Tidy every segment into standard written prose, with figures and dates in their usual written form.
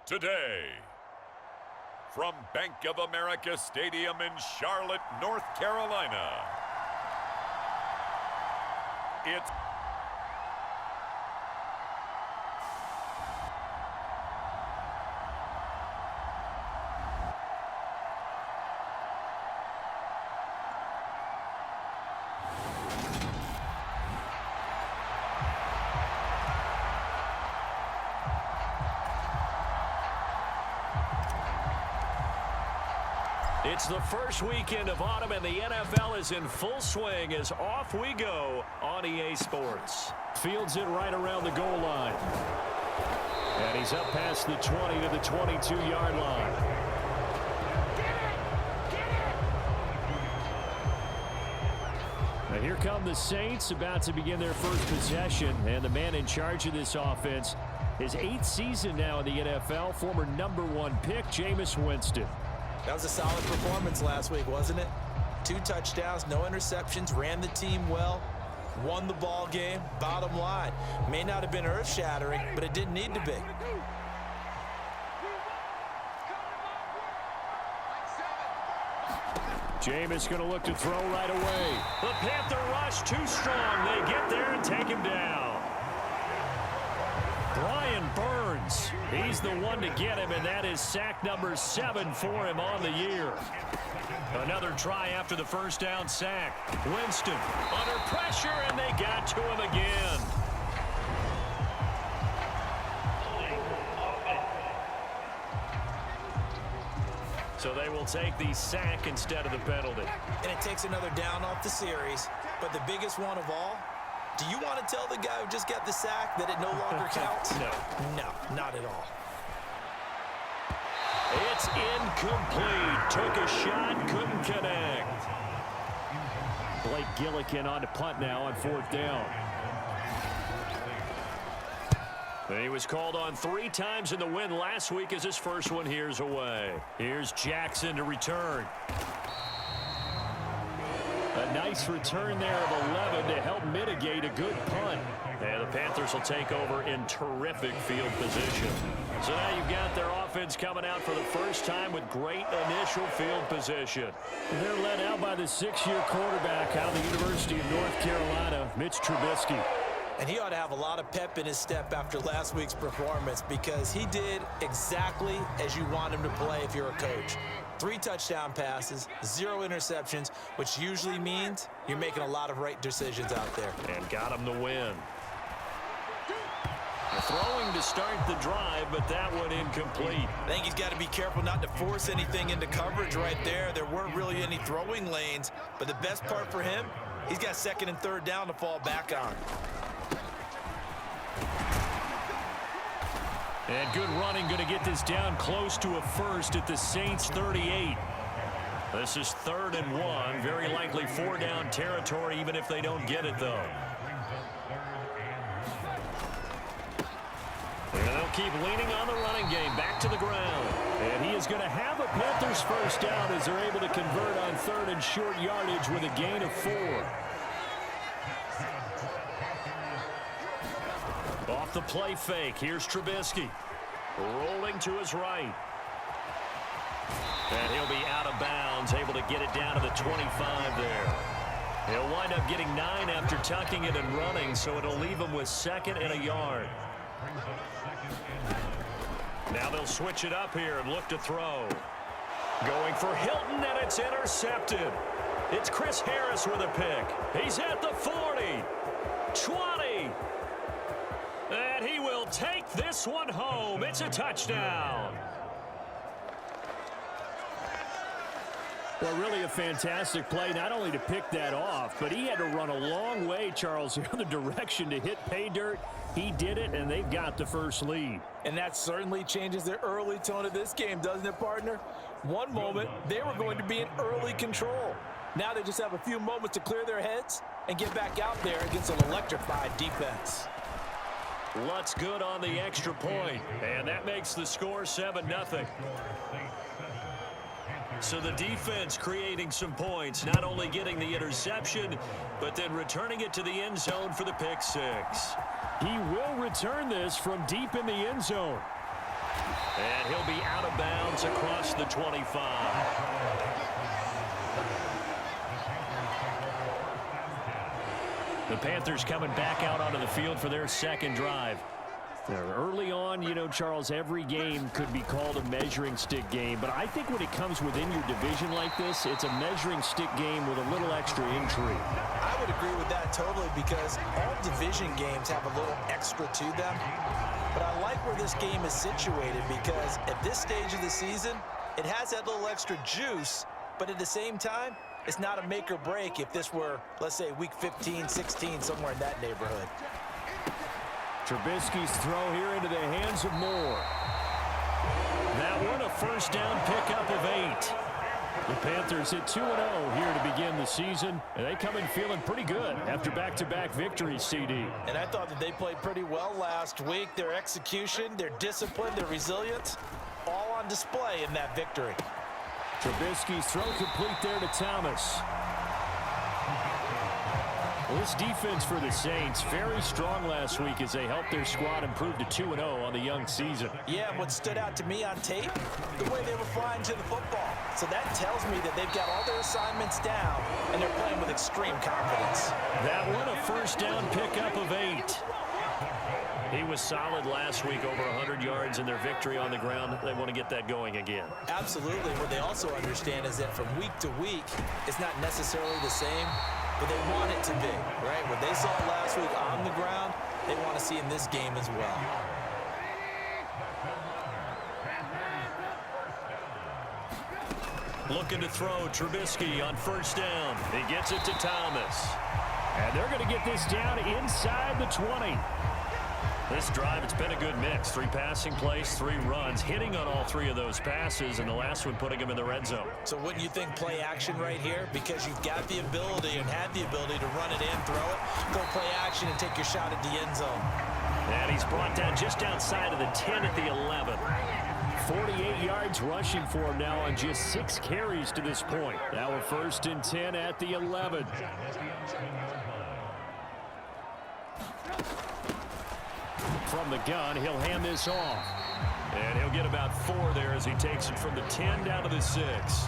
today. From Bank of America Stadium in Charlotte, North Carolina, it's It's the first weekend of autumn, and the NFL is in full swing as off we go on EA Sports. Fields it right around the goal line. And he's up past the 20 to the 22-yard line. Now here come the Saints, about to begin their first possession, and the man in charge of this offense, his 8th season now in the NFL, former #1 pick, Jameis Winston. That was a solid performance last week, wasn't it? 2 touchdowns, no interceptions, ran the team well, won the ball game. Bottom line, may not have been earth-shattering, but it didn't need to be. Jameis going to look to throw right away. The Panther rush too strong. They get there and take him down. Brian Burns, he's the one to get him, and that is sack number 7 for him on the year. Another try after the first down sack. Winston under pressure, and they got to him again. So they will take the sack instead of the penalty. And it takes another down off the series, but the biggest one of all, do you want to tell the guy who just got the sack that it no longer counts? No, not at all. It's incomplete. Took a shot, couldn't connect. Blake Gillikin on to punt now on 4th down. He was called on 3 times in the win last week as his first one here's away. Here's Jackson to return. A nice return there of 11 to help mitigate a good punt. And the Panthers will take over in terrific field position. So now you've got their offense coming out for the first time with great initial field position. They're led out by the 6-year quarterback out of the University of North Carolina, Mitch Trubisky. And he ought to have a lot of pep in his step after last week's performance because he did exactly as you want him to play if you're a coach. 3 touchdown passes, 0 interceptions, which usually means you're making a lot of right decisions out there. And got him the win. Throwing to start the drive, but that one incomplete. I think he's got to be careful not to force anything into coverage right there. There weren't really any throwing lanes, but the best part for him, he's got 2nd and 3rd down to fall back on. And good running, going to get this down close to a first at the Saints 38. This is 3rd and 1. Very likely 4-down territory, even if they don't get it, though. And they'll keep leaning on the running game. Back to the ground. And he is going to have a Panthers first down as they're able to convert on 3rd and short yardage with a gain of 4. Off the play fake. Here's Trubisky. Rolling to his right. And he'll be out of bounds, able to get it down to the 25 there. He'll wind up getting 9 after tucking it and running, so it'll leave him with 2nd and a yard. Now they'll switch it up here and look to throw. Going for Hilton, and it's intercepted. It's Chris Harris with a pick. He's at the 40, 20. And he will take this one home. It's a touchdown. Well, really a fantastic play, not only to pick that off, but he had to run a long way, Charles, the other direction to hit pay dirt. He did it, and they've got the first lead. And that certainly changes the early tone of this game, doesn't it, partner? One moment, they were going to be in early control. Now they just have a few moments to clear their heads and get back out there against an electrified defense. Lutz good on the extra point, and that makes the score 7-0. So the defense creating some points, not only getting the interception, but then returning it to the end zone for the pick six. He will return this from deep in the end zone. And he'll be out of bounds across the 25. The Panthers coming back out onto the field for their second drive. Early on, you know, Charles, every game could be called a measuring stick game. But I think when it comes within your division like this, it's a measuring stick game with a little extra intrigue. I would agree with that totally because all division games have a little extra to them. But I like where this game is situated because at this stage of the season, it has that little extra juice. But at the same time, it's not a make or break if this were, let's say, week 15, 16, somewhere in that neighborhood. Trubisky's throw here into the hands of Moore. That one a first down pickup of 8. The Panthers hit 2-0 here to begin the season, and they come in feeling pretty good after back-to-back victories, CD. And I thought that they played pretty well last week. Their execution, their discipline, their resilience, all on display in that victory. Trubisky's throw complete there to Thomas. Well, this defense for the Saints, very strong last week as they helped their squad improve to 2-0 on the young season. Yeah, what stood out to me on tape, the way they were flying to the football. So that tells me that they've got all their assignments down, and they're playing with extreme confidence. That one a first down pickup of 8. He was solid last week, over 100 yards in their victory on the ground. They want to get that going again. Absolutely. What they also understand is that from week to week, it's not necessarily the same, but they want it to be, right? What they saw last week on the ground, they want to see in this game as well. Looking to throw, Trubisky on first down. He gets it to Thomas. And they're going to get this down inside the 20. This drive, it's been a good mix. 3 passing plays, 3 runs, hitting on all 3 of those passes, and the last one putting him in the red zone. So wouldn't you think play action right here? Because you've got the ability and had the ability to run it in, throw it, go play action, and take your shot at the end zone. And he's brought down just outside of the 10 at the 11. 48 yards rushing for him now on just 6 carries to this point. Now a 1st and 10 at the 11. From the gun, he'll hand this off. And he'll get about 4 there as he takes it from the 10 down to the 6.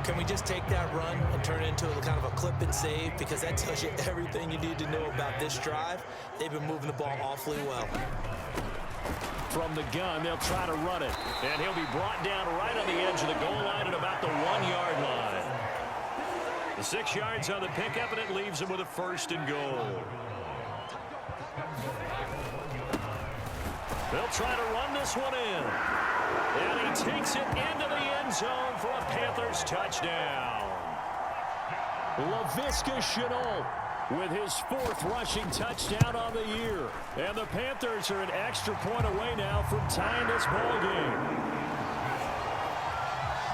Can we just take that run and turn it into a kind of a clip and save? Because that tells you everything you need to know about this drive. They've been moving the ball awfully well. From the gun, they'll try to run it. And he'll be brought down right on the edge of the goal line at about the 1-yard line. The 6 yards on the pickup, and it leaves him with a 1st and goal. They'll try to run this one in. And he takes it into the end zone for a Panthers touchdown. Laviska Shenault with his 4th rushing touchdown on the year. And the Panthers are an extra point away now from tying this ball game.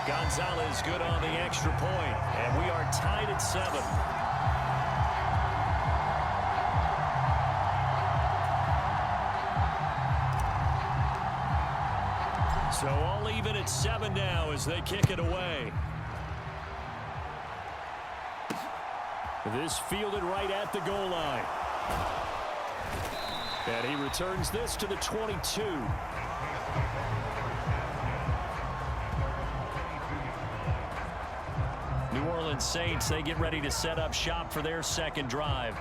Gonzalez good on the extra point, and we are tied at 7. So all even at 7 now as they kick it away. This fielded right at the goal line. And he returns this to the 22. New Orleans Saints, they get ready to set up shop for their second drive.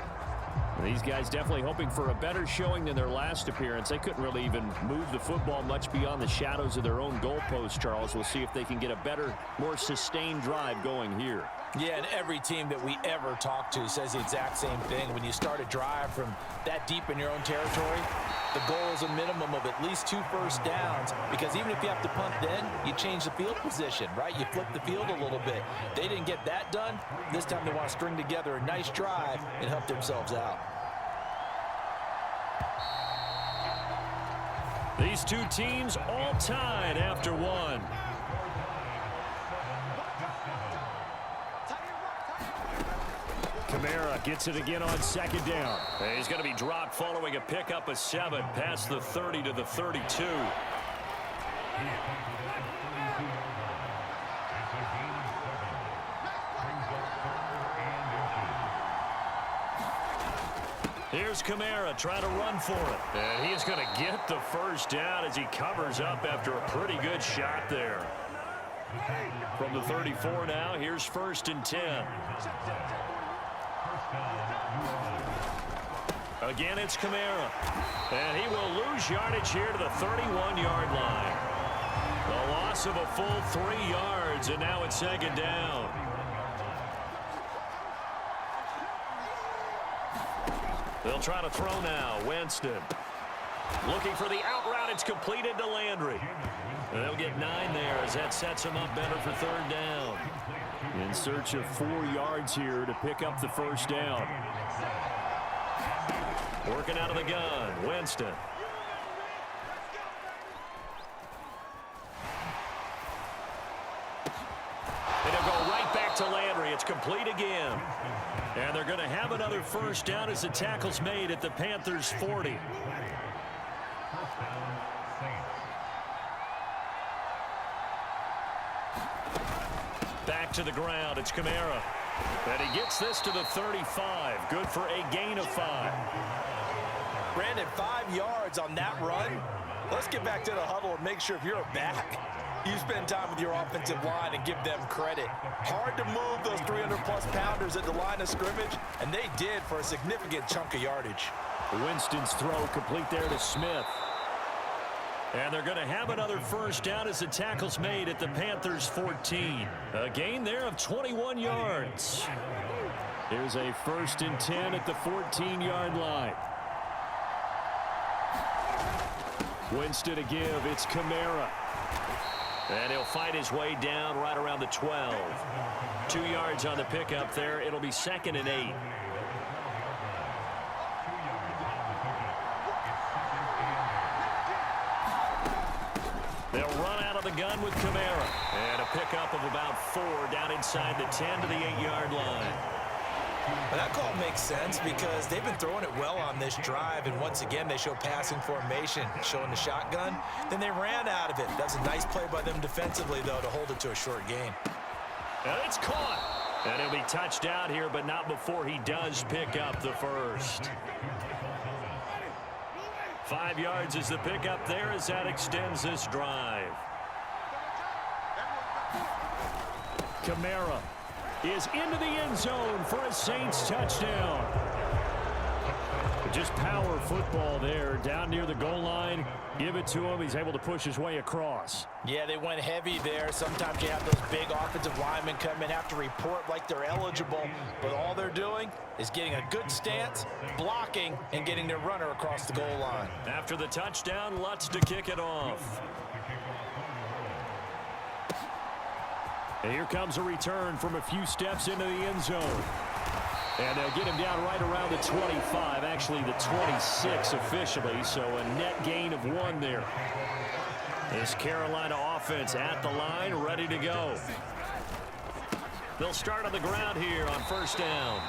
These guys definitely hoping for a better showing than their last appearance. They couldn't really even move the football much beyond the shadows of their own goalpost, Charles. We'll see if they can get a better, more sustained drive going here. Yeah, and every team that we ever talk to says the exact same thing. When you start a drive from that deep in your own territory, the goal is a minimum of at least 2 first downs, because even if you have to punt then, you change the field position, right? You flip the field a little bit. They didn't get that done. This time they want to string together a nice drive and help themselves out. These 2 teams all tied after 1. Kamara gets it again on 2nd down. He's going to be dropped following a pickup of 7 past the 30 to the 32. Here's Kamara trying to run for it. And he's going to get the first down as he covers up after a pretty good shot there. From the 34 now, here's 1st and 10. Again, it's Kamara. And he will lose yardage here to the 31-yard line. The loss of a full 3 yards, and now it's 2nd down. They'll try to throw now. Winston looking for the out route. It's completed to Landry. And they'll get 9 there as that sets them up better for 3rd down. In search of 4 yards here to pick up the first down. Working out of the gun, Winston. And it'll go right back to Landry. It's complete again. And they're going to have another first down as the tackle's made at the Panthers 40. Back to the ground. It's Kamara. And he gets this to the 35. Good for a gain of 5. Brandon, 5 yards on that run. Let's get back to the huddle and make sure if you're a back, you spend time with your offensive line and give them credit. Hard to move those 300-plus pounders at the line of scrimmage, and they did for a significant chunk of yardage. Winston's throw complete there to Smith. And they're going to have another first down as the tackle's made at the Panthers 14. A gain there of 21 yards. Here's a 1st and 10 at the 14-yard line. Winston to give. It's Kamara. And he'll fight his way down right around the 12. 2 yards on the pickup there. It'll be 2nd and 8. They'll run out of the gun with Kamara. And a pickup of about 4 down inside the 10 to the 8-yard line. Well, that call makes sense because they've been throwing it well on this drive, and once again they show passing formation, showing the shotgun. Then they ran out of it. That's a nice play by them defensively, though, to hold it to a short gain. And it's caught. And he'll be touched out here, but not before he does pick up the first. 5 yards is the pickup there as that extends this drive. Kamara is into the end zone for a Saints touchdown. Just power football there down near the goal line. Give it to him. He's able to push his way across. Yeah, they went heavy there. Sometimes you have those big offensive linemen come in, have to report like they're eligible, but all they're doing is getting a good stance, blocking, and getting their runner across the goal line. After the touchdown, Lutz to kick it off. And here comes a return from a few steps into the end zone. And they'll get him down right around the 25, actually the 26 officially, so a net gain of 1 there. This Carolina offense at the line, ready to go. They'll start on the ground here on 1st down.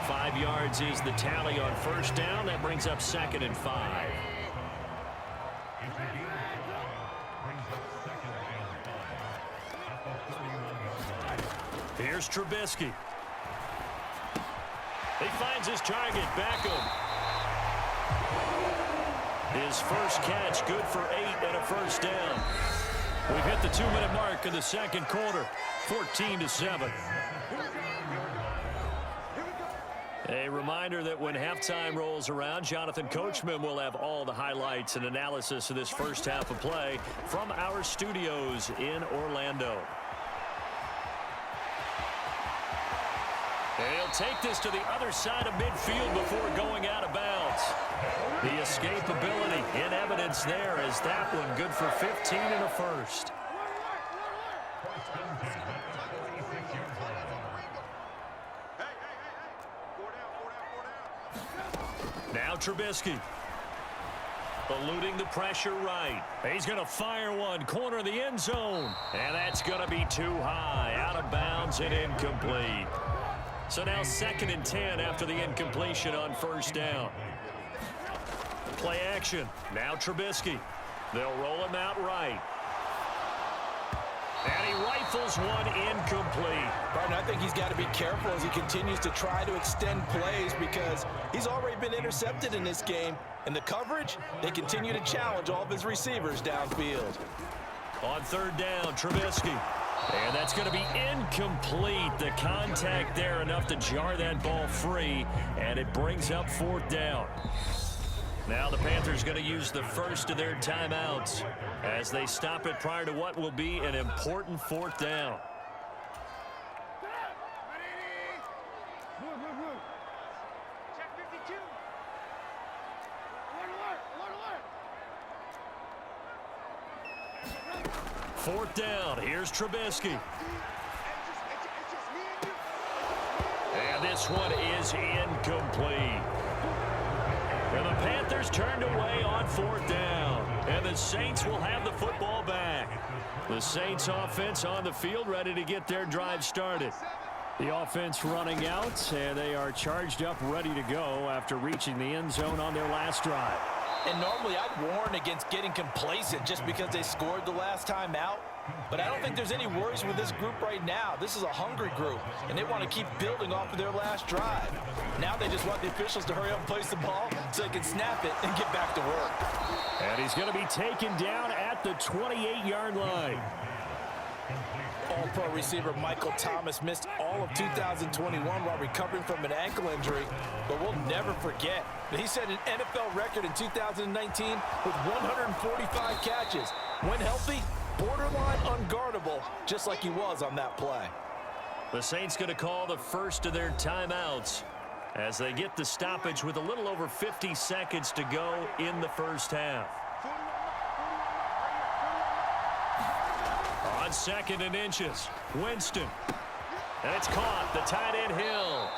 5 yards is the tally on 1st down. That brings up 2nd and 5. Here's Trubisky. He finds his target, Beckham. His first catch, good for 8 and a 1st down. We've hit the 2-minute mark in the 2nd quarter, 14-7. A reminder that when halftime rolls around, Jonathan Coachman will have all the highlights and analysis of this first half of play from our studios in Orlando. He'll take this to the other side of midfield before going out of bounds. The escapability in evidence there as that one good for 15 and a 1st. Now Trubisky. Eluding the pressure right. He's going to fire one, corner of the end zone. And that's going to be too high, out of bounds and incomplete. So now 2nd and 10 after the incompletion on 1st down. Play action. Now Trubisky. They'll roll him out right. And he rifles one incomplete. Barton, I think he's got to be careful as he continues to try to extend plays because he's already been intercepted in this game. And the coverage, they continue to challenge all of his receivers downfield. On third down, Trubisky. And that's going to be incomplete. The contact there enough to jar that ball free, and it brings up fourth down. Now the Panthers going to use the first of their timeouts as they stop it prior to what will be an important fourth down. Fourth down, here's Trubisky. And this one is incomplete. And the Panthers turned away on fourth down. And the Saints will have the football back. The Saints offense on the field ready to get their drive started. The offense running out, and they are charged up ready to go after reaching the end zone on their last drive. And normally I'd warn against getting complacent just because they scored the last time out. But I don't think there's any worries with this group right now. This is a hungry group, and they want to keep building off of their last drive. Now they just want the officials to hurry up and place the ball so they can snap it and get back to work. And he's going to be taken down at the 28-yard line. All-pro receiver Michael Thomas missed all of 2021 while recovering from an ankle injury. But we'll never forget that he set an NFL record in 2019 with 145 catches. When healthy, borderline unguardable, just like he was on that play. The Saints going to call the first of their timeouts as they get the stoppage with a little over 50 seconds to go in the first half. On second and inches, Winston. And it's caught, the tight end Hill.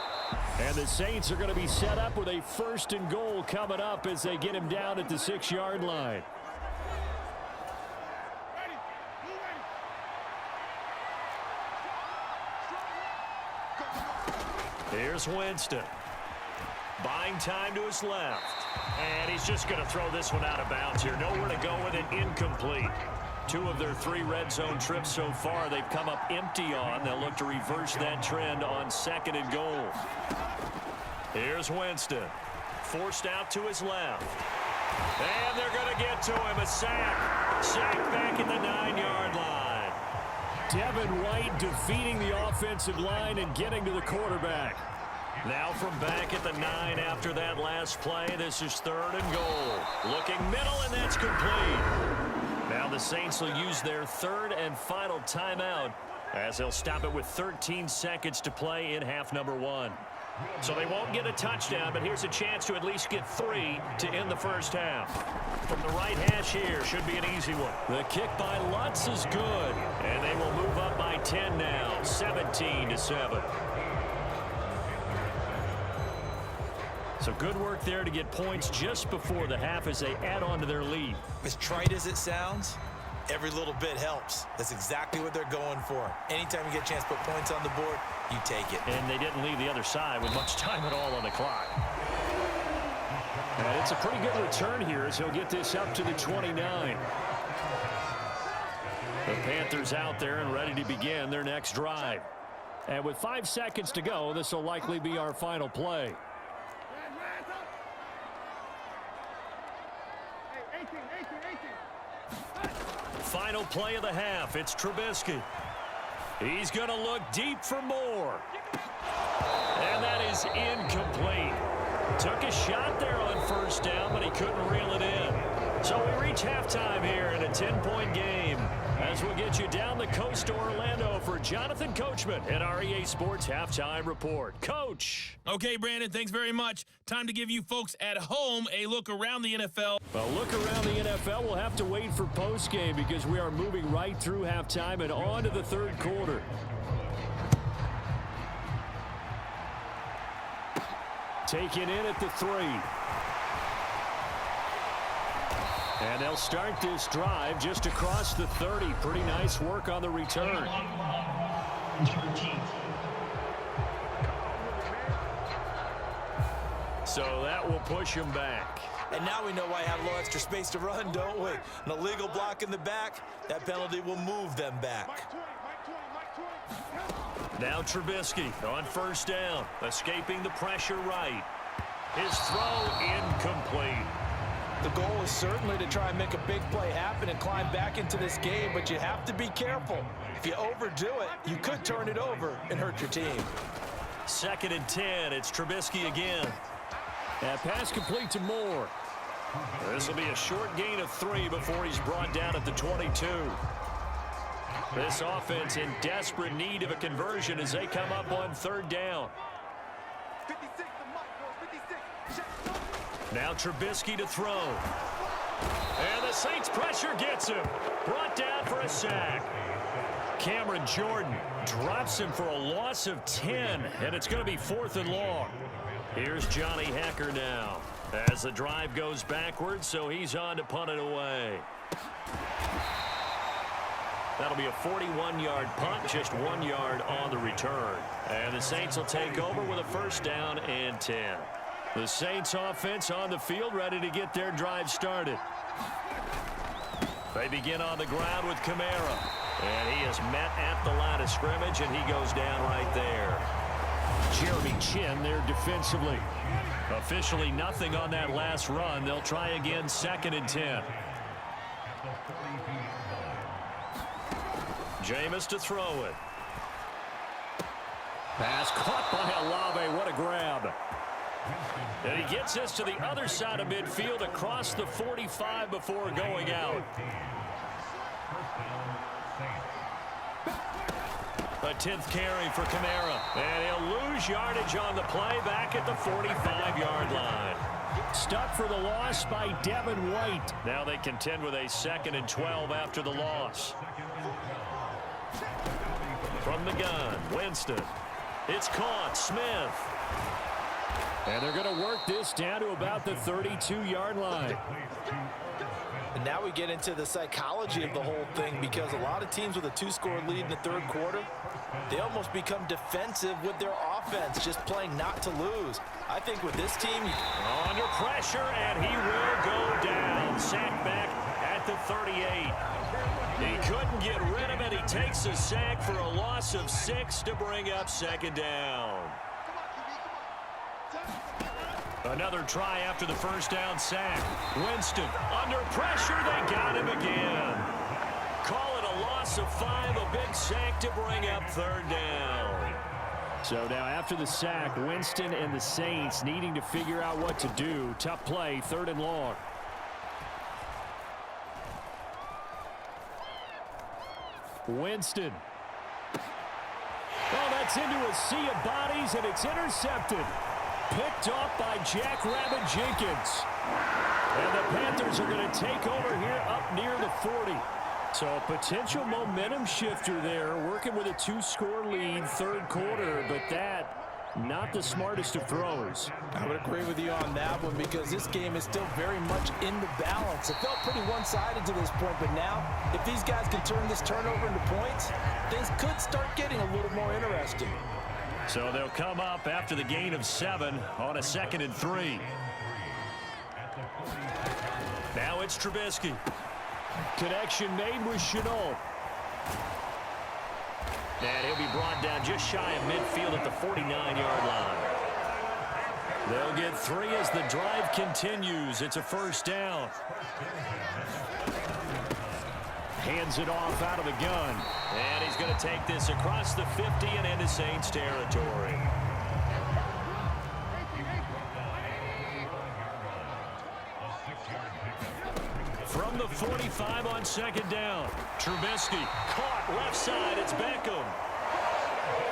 And the Saints are going to be set up with a first and goal coming up as they get him down at the 6-yard line. Here's Winston. Buying time to his left. And he's just going to throw this one out of bounds here. Nowhere to go with it, incomplete. 2 of their 3 red zone trips so far they've come up empty on. They'll look to reverse that trend on second and goal. Here's Winston. Forced out to his left. And they're going to get to him. A sack. Sack back at the 9-yard line. Devin White defeating the offensive line and getting to the quarterback. Now from back at the 9 after that last play, this is third and goal. Looking middle, and that's complete. Now the Saints will use their third and final timeout as they'll stop it with 13 seconds to play in half number 1. So they won't get a touchdown, but here's a chance to at least get 3 to end the first half. From the right hash here, should be an easy one. The kick by Lutz is good, and they will move up by 10 now, 17-7. So good work there to get points just before the half as they add on to their lead. As trite as it sounds, every little bit helps. That's exactly what they're going for. Anytime you get a chance to put points on the board, you take it. And they didn't leave the other side with much time at all on the clock. And it's a pretty good return here as he'll get this up to the 29. The Panthers out there and ready to begin their next drive. And with 5 seconds to go, this will likely be our final play. Final play of the half. It's Trubisky. He's going to look deep for more. And that is incomplete. Took a shot there on first down, but he couldn't reel it in. So we reach halftime here in a 10-point game as we'll get you down the coast to Orlando for Jonathan Coachman at our EA Sports Halftime Report. Coach. Okay, Brandon, thanks very much. Time to give you folks at home a look around the NFL. Well, look around the NFL. We'll have to wait for postgame because we are moving right through halftime and on to the third quarter. Taken in at the 3. And they'll start this drive just across the 30. Pretty nice work on the return. So that will push him back. And now we know why I have a little extra space to run, don't we? An illegal block in the back, that penalty will move them back. Now Trubisky on first down, escaping the pressure right. His throw incomplete. The goal is certainly to try and make a big play happen and climb back into this game, but you have to be careful. If you overdo it, you could turn it over and hurt your team. 2nd and 10, it's Trubisky again. That pass complete to Moore. This will be a short gain of 3 before he's brought down at the 22. This offense in desperate need of a conversion as they come up on 3rd down. Now Trubisky to throw. And the Saints pressure gets him. Brought down for a sack. Cameron Jordan drops him for a loss of 10, and it's going to be 4th and long. Here's Johnny Hacker now as the drive goes backwards, so he's on to punt it away. That'll be a 41-yard punt, just 1 yard on the return. And the Saints will take over with a 1st down and 10. The Saints offense on the field ready to get their drive started. They begin on the ground with Kamara. And he is met at the line of scrimmage, and he goes down right there. Jeremy Chin there defensively. Officially nothing on that last run. They'll try again 2nd and 10. Jameis to throw it. Pass caught by Olave. What a grab. And he gets us to the other side of midfield across the 45 before going out. A 10th carry for Kamara. And he'll lose yardage on the play back at the 45-yard line. Stuck for the loss by Devin White. Now they contend with a 2nd and 12 after the loss. From the gun, Winston. It's caught, Smith. And they're going to work this down to about the 32-yard line. And now we get into the psychology of the whole thing, because a lot of teams with a 2-score lead in the 3rd quarter, they almost become defensive with their offense, just playing not to lose. I think with this team, under pressure, and he will go down. Sack back at the 38. He couldn't get rid of it. He takes a sack for a loss of 6 to bring up 2nd down. Another try after the 1st down sack. Winston under pressure. They got him again. Call it a loss of 5, a big sack to bring up 3rd down. So now after the sack, Winston and the Saints needing to figure out what to do. Tough play, 3rd and long. Winston. Oh, that's into a sea of bodies, and it's intercepted. Picked off by Jackrabbit Jenkins. And the Panthers are going to take over here up near the 40. So a potential momentum shifter there, working with a 2-score lead, 3rd quarter, but that not the smartest of throws. I would agree with you on that one, because this game is still very much in the balance. It felt pretty one-sided to this point, but now if these guys can turn this turnover into points, things could start getting a little more interesting. So they'll come up after the gain of 7 on a 2nd and 3. Now it's Trubisky. Connection made with Chenault. And he'll be brought down just shy of midfield at the 49-yard line. They'll get 3 as the drive continues. It's a 1st down. Hands it off out of the gun. And he's going to take this across the 50 and into Saints territory. From the 45 on 2nd down. Trubisky caught left side. It's Beckham.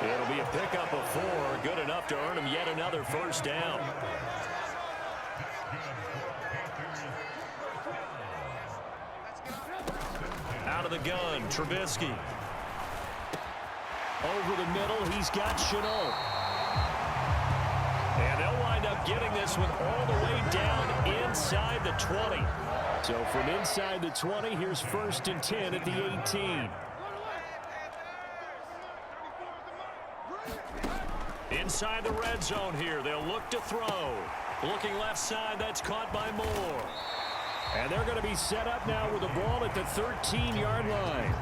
It'll be a pickup of 4. Good enough to earn him yet another 1st down. Out of the gun, Trubisky. Over the middle, he's got Chenault. And they'll wind up getting this one all the way down inside the 20. So from inside the 20, here's 1st and 10 at the 18. Inside the red zone here, they'll look to throw. Looking left side, that's caught by Moore. And they're going to be set up now with the ball at the 13-yard line.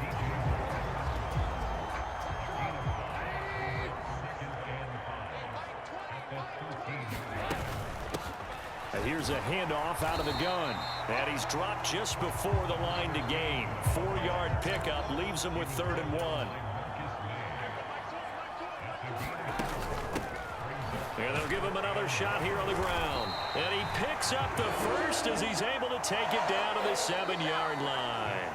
And here's a handoff out of the gun. And he's dropped just before the line to gain. 4-yard pickup leaves him with 3rd and 1. And they'll give him another shot here on the ground. And he picks up the first as he's able to take it down to the 7-yard line.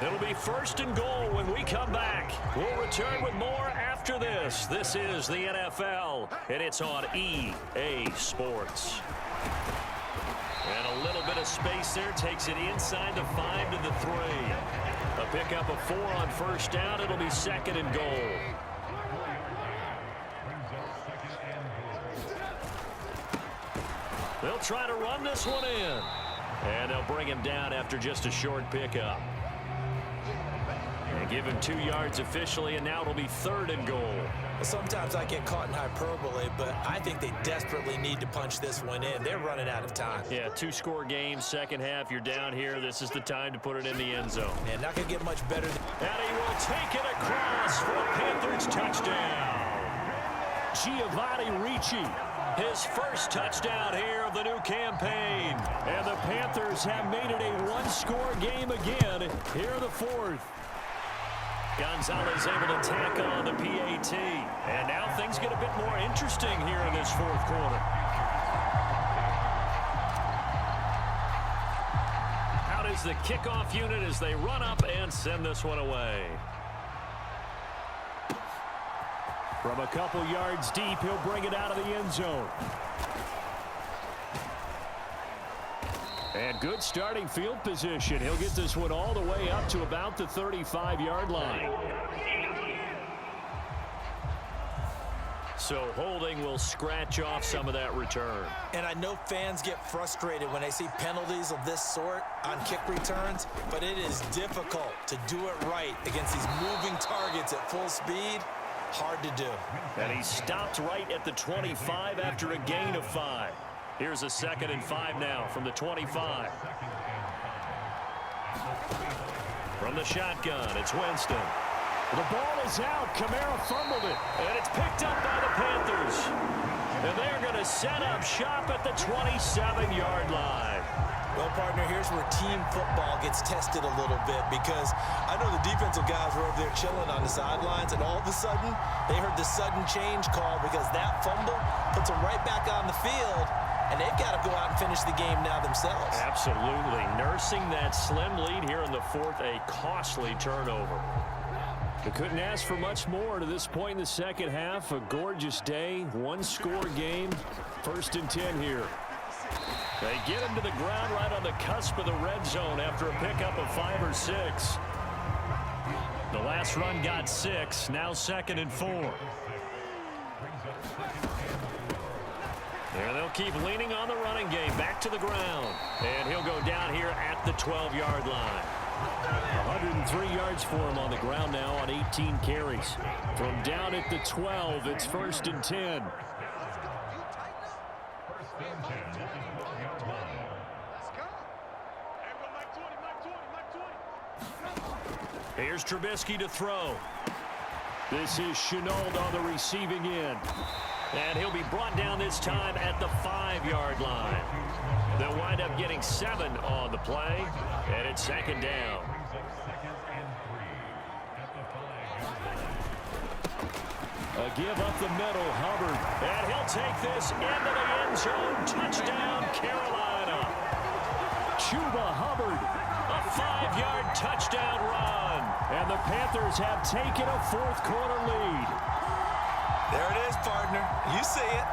It'll be 1st and goal when we come back. We'll return with more after this. This is the NFL, and it's on EA Sports. And a little bit of space there takes it inside the 5 to the 3. A pickup of 4 on 1st down. It'll be 2nd and goal. They'll try to run this one in. And they'll bring him down after just a short pickup. And give him 2 yards officially, and now it'll be 3rd and goal. Sometimes I get caught in hyperbole, but I think they desperately need to punch this one in. They're running out of time. Yeah, 2-score game, second half, you're down here. This is the time to put it in the end zone. And not going to get much better. And he will take it across for a Panthers touchdown. Giovanni Ricci. His first touchdown here of the new campaign. And the Panthers have made it a 1-score game again here in the 4th. Gonzalez able to tack on the PAT. And now things get a bit more interesting here in this 4th quarter. Out is the kickoff unit as they run up and send this one away. From a couple yards deep, he'll bring it out of the end zone. And good starting field position. He'll get this one all the way up to about the 35-yard line. So holding will scratch off some of that return. And I know fans get frustrated when they see penalties of this sort on kick returns, but it is difficult to do it right against these moving targets at full speed. Hard to do. And he stopped right at the 25 after a gain of 5. Here's a 2nd and 5 now from the 25. From the shotgun, it's Winston. The ball is out. Kamara fumbled it. And it's picked up by the Panthers. And they're going to set up shop at the 27-yard line. Well, partner, here's where team football gets tested a little bit, because I know the defensive guys were over there chilling on the sidelines, and all of a sudden, they heard the sudden change call because that fumble puts them right back on the field, and they've got to go out and finish the game now themselves. Absolutely. Nursing that slim lead here in the 4th, a costly turnover. They couldn't ask for much more to this point in the second half. A gorgeous day, 1-score game, 1st and 10 here. They get him to the ground right on the cusp of the red zone after a pickup of 5 or 6. The last run got 6, now 2nd and 4. There they'll keep leaning on the running game, back to the ground. And he'll go down here at the 12-yard line. 103 yards for him on the ground now on 18 carries. From down at the 12, it's 1st and 10. Here's Trubisky to throw. This is Chenault on the receiving end. And he'll be brought down this time at the 5-yard line. They'll wind up getting 7 on the play, and it's 2nd down. A give up the middle, Hubbard. And he'll take this into the end zone. Touchdown, Carolina. Chuba Hubbard. A 5-yard touchdown run. And the Panthers have taken a 4th quarter lead. There it is, partner. You see it.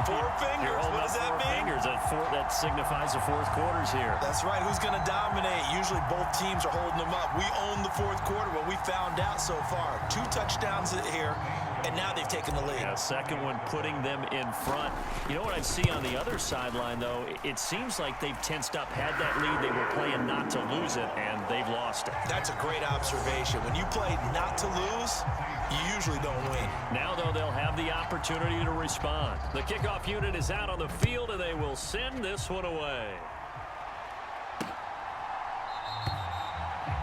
4 fingers. What does that mean? Fingers. That signifies the 4th quarter's here. That's right. Who's going to dominate? Usually both teams are holding them up. We own the 4th quarter. What we found out so far, 2 touchdowns here And now they've taken the lead. Yeah, second one putting them in front. You know what I see on the other sideline, though? It seems like they've tensed up, had that lead. They were playing not to lose it, and they've lost it. That's a great observation. When you play not to lose, you usually don't win. Now, though, they'll have the opportunity to respond. The kickoff unit is out on the field, and they will send this one away.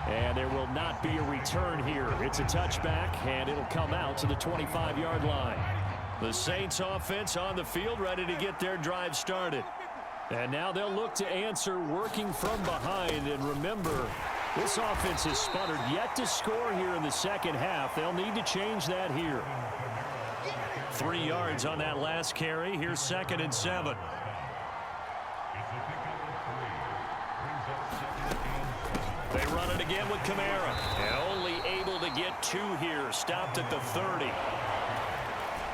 And there will not be a return here. It's a touchback, and it'll come out to the 25-yard line. The Saints offense on the field, ready to get their drive started. And now they'll look to answer working from behind. And remember, this offense has sputtered yet to score here in the second half. They'll need to change that here. 3 yards on that last carry. Here's 2nd and 7. They run it again with Kamara. And only able to get 2 here. Stopped at the 30.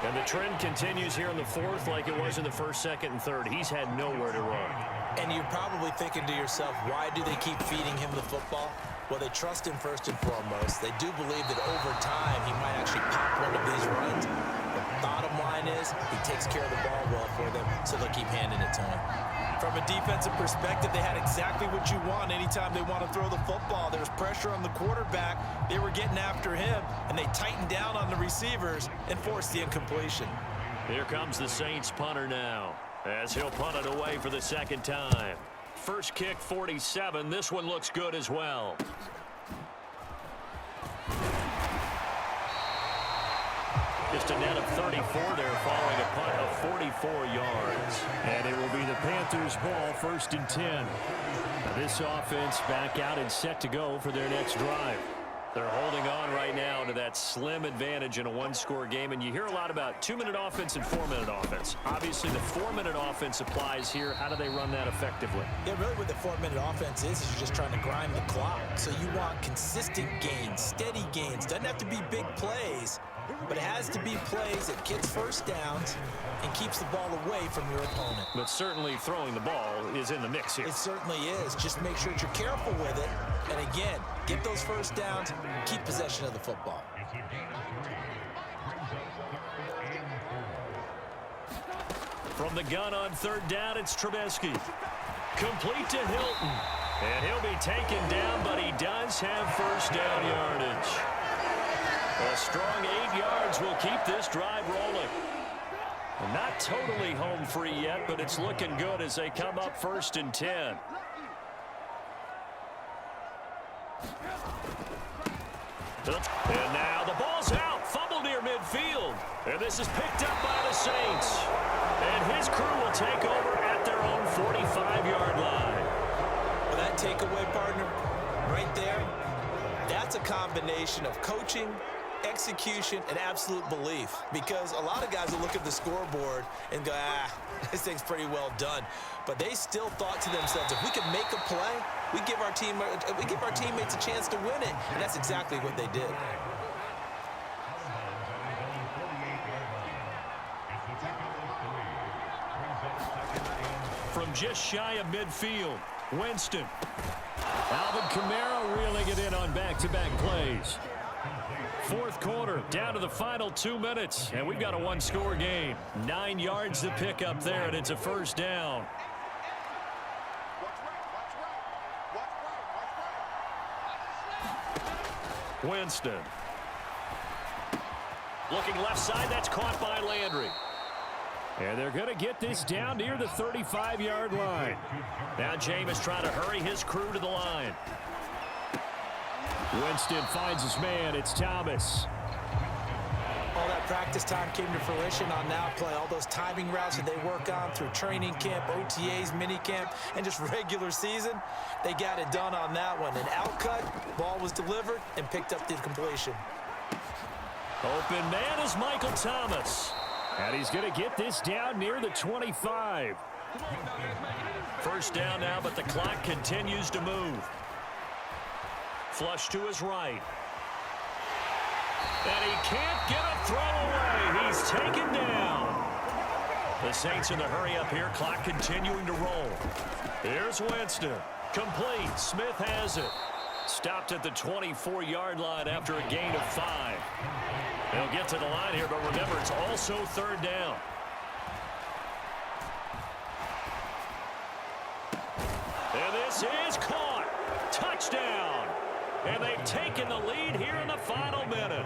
And the trend continues here in the 4th like it was in the 1st, 2nd, and 3rd. He's had nowhere to run. And you're probably thinking to yourself, why do they keep feeding him the football? Well, they trust him first and foremost. They do believe that over time he might actually pop one of these runs. The bottom line is he takes care of the ball well for them, so they'll keep handing it to him. From a defensive perspective, they had exactly what you want anytime they want to throw the football. There's pressure on the quarterback. They were getting after him, and they tightened down on the receivers and forced the incompletion. Here comes the Saints punter now, as he'll punt it away for the 2nd time. First kick, 47. This one looks good as well. Just a net of 34 there following a punt of 44 yards. And it will be the Panthers' ball, 1st and 10. Now this offense back out and set to go for their next drive. They're holding on right now to that slim advantage in a one-score game. And you hear a lot about 2-minute offense and 4-minute offense. Obviously, the 4-minute offense applies here. How do they run that effectively? Yeah, really what the 4-minute offense is you're just trying to grind the clock. So you want consistent gains, steady gains. Doesn't have to be big plays, but it has to be plays that gets first downs and keeps the ball away from your opponent. But certainly throwing the ball is in the mix here. It certainly is. Just make sure that you're careful with it. And again, get those first downs, keep possession of the football. From the gun on 3rd down, it's Trubisky. Complete to Hilton. And he'll be taken down, but he does have first down yardage. A strong 8 yards will keep this drive rolling. Not totally home free yet, but it's looking good as they come up 1st and 10. And now the ball's out. Fumble near midfield. And this is picked up by the Saints. And his crew will take over at their own 45-yard line. Well, that takeaway, partner, right there, that's a combination of coaching, execution, and absolute belief. Because a lot of guys will look at the scoreboard and go, this thing's pretty well done. But they still thought to themselves, if we can make a play, we give our teammates a chance to win it. And that's exactly what they did. From just shy of midfield, Winston. Alvin Kamara reeling it in on back-to-back plays. 4th quarter, down to the final 2 minutes, and we've got a one-score game. 9 yards to pick up there, and it's a first down. Winston. Looking left side, that's caught by Landry. And they're going to get this down near the 35-yard line. Now Jameis trying to hurry his crew to the line. Winston finds his man. It's Thomas. All that practice time came to fruition on that play. All those timing routes that they work on through training camp, OTAs, minicamp, and just regular season, they got it done on that one. An outcut, ball was delivered, and picked up the completion. Open man is Michael Thomas. And he's going to get this down near the 25. First down now, but the clock continues to move. Flush to his right. And he can't get a throw away. He's taken down. The Saints in the hurry up here. Clock continuing to roll. Here's Winston. Complete. Smith has it. Stopped at the 24-yard line after a gain of 5. They'll get to the line here, but remember, it's also third down. And this is caught. Touchdown. And they've taken the lead here in the final minute.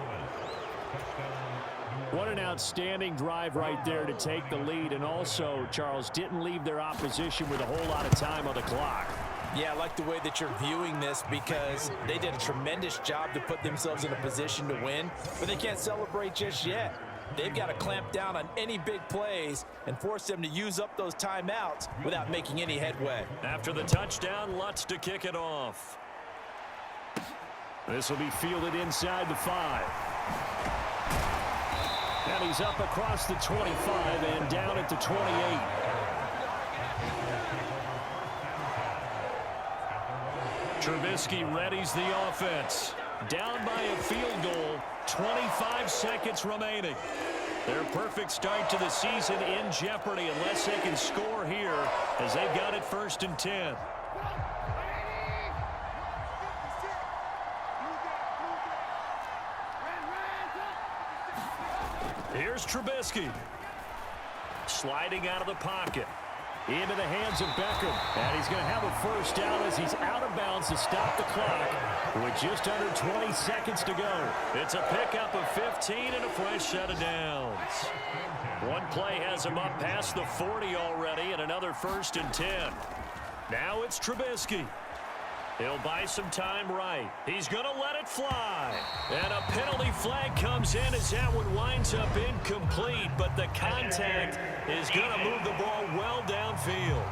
What an outstanding drive right there to take the lead. And also, Charles, didn't leave their opposition with a whole lot of time on the clock. Yeah, I like the way that you're viewing this because they did a tremendous job to put themselves in a position to win, but they can't celebrate just yet. They've got to clamp down on any big plays and force them to use up those timeouts without making any headway. After the touchdown, Lutz to kick it off. This will be fielded inside the 5. And he's up across the 25 and down at the 28. Trubisky readies the offense. Down by a field goal, 25 seconds remaining. Their perfect start to the season in jeopardy unless they can score here as they've got it 1st and 10. Here's Trubisky. Sliding out of the pocket. Into the hands of Beckham. And he's going to have a first down as he's out of bounds to stop the clock with just under 20 seconds to go. It's a pickup of 15 and a fresh set of downs. One play has him up past the 40 already and another 1st and 10. Now it's Trubisky. He'll buy some time right. He's going to let it fly. And a penalty flag comes in as that one winds up incomplete, but the contact is going to move the ball well downfield.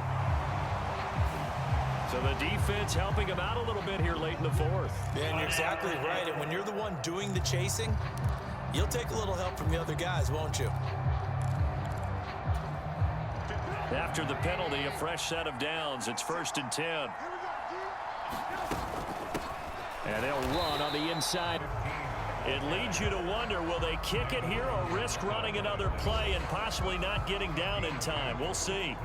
So the defense helping him out a little bit here late in the 4th. Yeah, and you're exactly right. And when you're the one doing the chasing, you'll take a little help from the other guys, won't you? After the penalty, a fresh set of downs. It's 1st and 10. And they'll run on the inside. It leads you to wonder, will they kick it here or risk running another play and possibly not getting down in time? We'll see.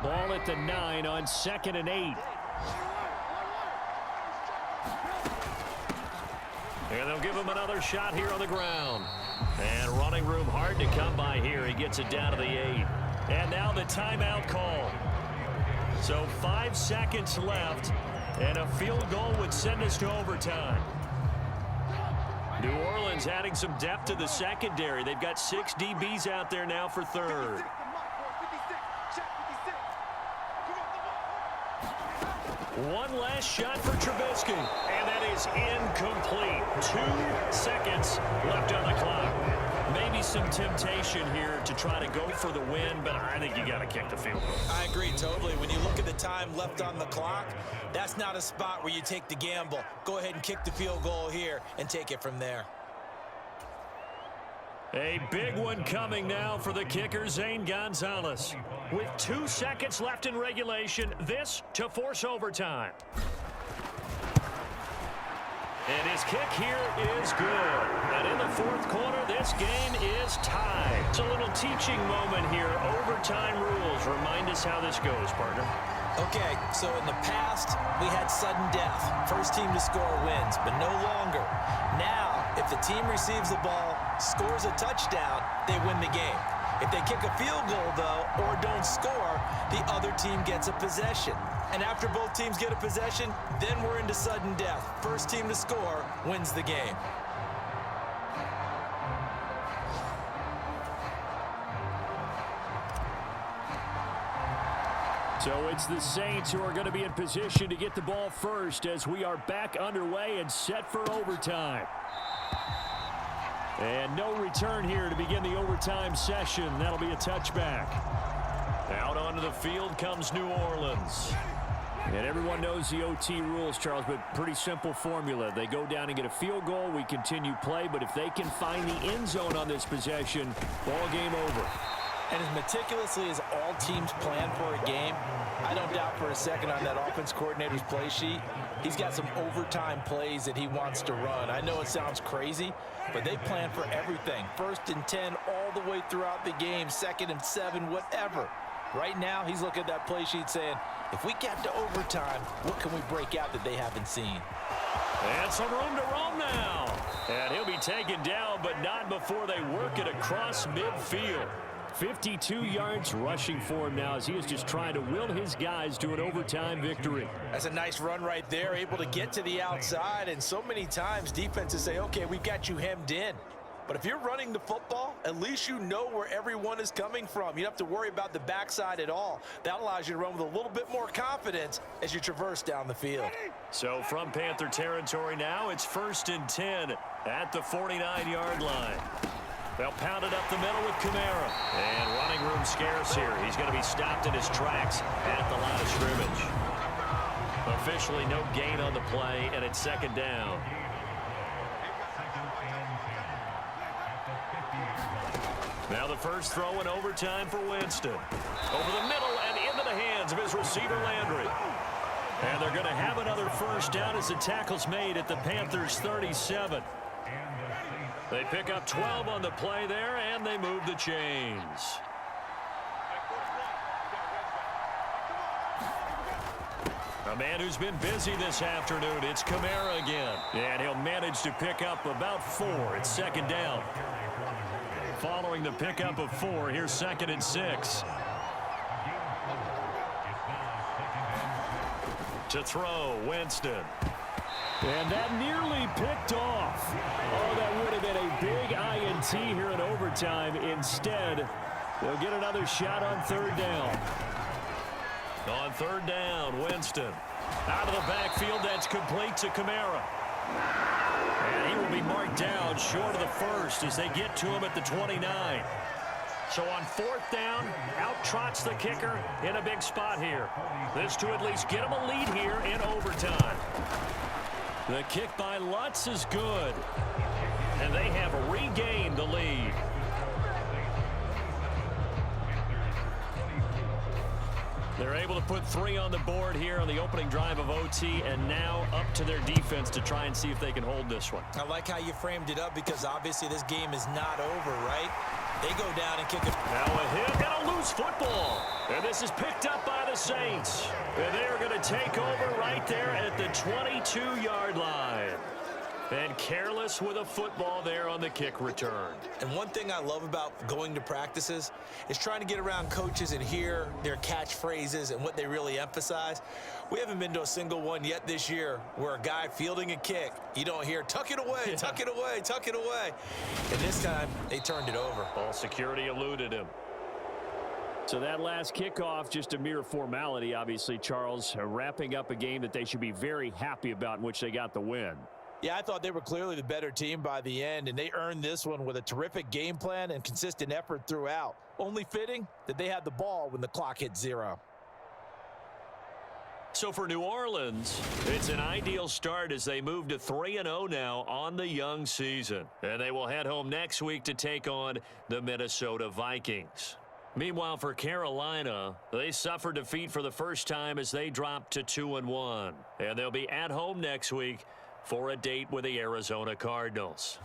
Ball at the 9 on 2nd and 8. And they'll give him another shot here on the ground. And running room hard to come by here. He gets it down to the 8. And now the timeout call. So 5 seconds left, and a field goal would send us to overtime. New Orleans adding some depth to the secondary. They've got 6 DBs out there now for 3rd. One last shot for Trubisky, and that is incomplete. 2 seconds left on the clock. Maybe some temptation here to try to go for the win, but I think you got to kick the field goal. I agree totally. When you look at the time left on the clock, that's not a spot where you take the gamble. Go ahead and kick the field goal here and take it from there. A big one coming now for the kicker, Zane Gonzalez. With 2 seconds left in regulation, this to force overtime. And his kick here is good. And in the 4th quarter, this game is tied. It's a little teaching moment here. Overtime rules. Remind us how this goes, partner. Okay, so in the past, we had sudden death. First team to score wins, but no longer. Now, if the team receives the ball, scores a touchdown, they win the game. If they kick a field goal, though, or don't score, the other team gets a possession. And after both teams get a possession, then we're into sudden death. First team to score wins the game. So it's the Saints who are going to be in position to get the ball first as we are back underway and set for overtime. And no return here to begin the overtime session. That'll be a touchback. Out onto the field comes New Orleans. And everyone knows the OT rules, Charles, but pretty simple formula. They go down and get a field goal, we continue play, but if they can find the end zone on this possession, ball game over. And as meticulously as all teams plan for a game, I don't doubt for a second on that offense coordinator's play sheet, he's got some overtime plays that he wants to run. I know it sounds crazy, but they plan for everything. 1st and 10 all the way throughout the game, 2nd and 7, whatever. Right now, he's looking at that play sheet saying, if we get to overtime, what can we break out that they haven't seen? And some room to roam now. And he'll be taken down, but not before they work it across midfield. 52 yards rushing for him now as he is just trying to will his guys to an overtime victory. That's a nice run right there, able to get to the outside. And so many times defenses say, okay, we've got you hemmed in. But if you're running the football, at least you know where everyone is coming from. You don't have to worry about the backside at all. That allows you to run with a little bit more confidence as you traverse down the field. So from Panther territory now, it's 1st and 10 at the 49-yard line. They'll pound it up the middle with Kamara. And running room scarce here. He's going to be stopped in his tracks at the line of scrimmage. Officially no gain on the play, and it's 2nd down. Now the first throw in overtime for Winston. Over the middle and into the hands of his receiver Landry. And they're going to have another first down as the tackle's made at the Panthers 37. They pick up 12 on the play there, and they move the chains. A man who's been busy this afternoon, it's Kamara again. And he'll manage to pick up about 4. It's 2nd down. Following the pickup of 4, here's 2nd and 6. To throw, Winston. And that nearly picked off. Oh, that would have been a big INT here in overtime. Instead, they'll get another shot on 3rd down. On 3rd down, Winston. Out of the backfield, that's complete to Kamara. And he will be marked down short of the first as they get to him at the 29. So on 4th down, out trots the kicker in a big spot here. This to at least get him a lead here in overtime. The kick by Lutz is good. And they have regained the lead. They're able to put 3 on the board here on the opening drive of OT, and now up to their defense to try and see if they can hold this one. I like how you framed it up because obviously this game is not over, right? They go down and kick it. Now a hit and a loose football. And this is picked up by the Saints. And they are going to take over right there at the 22-yard line. And careless with a football there on the kick return. And one thing I love about going to practices is trying to get around coaches and hear their catchphrases and what they really emphasize. We haven't been to a single one yet this year where a guy fielding a kick, you don't hear, tuck it away, tuck it away, tuck it away. And this time, they turned it over. Ball security eluded him. So that last kickoff, just a mere formality, obviously, Charles, wrapping up a game that they should be very happy about in which they got the win. Yeah, I thought they were clearly the better team by the end, and they earned this one with a terrific game plan and consistent effort throughout. Only fitting that they had the ball when the clock hit 0. So for New Orleans, it's an ideal start as they move to 3-0 now on the young season. And they will head home next week to take on the Minnesota Vikings. Meanwhile, for Carolina, they suffered defeat for the first time as they dropped to 2-1. And they'll be at home next week for a date with the Arizona Cardinals.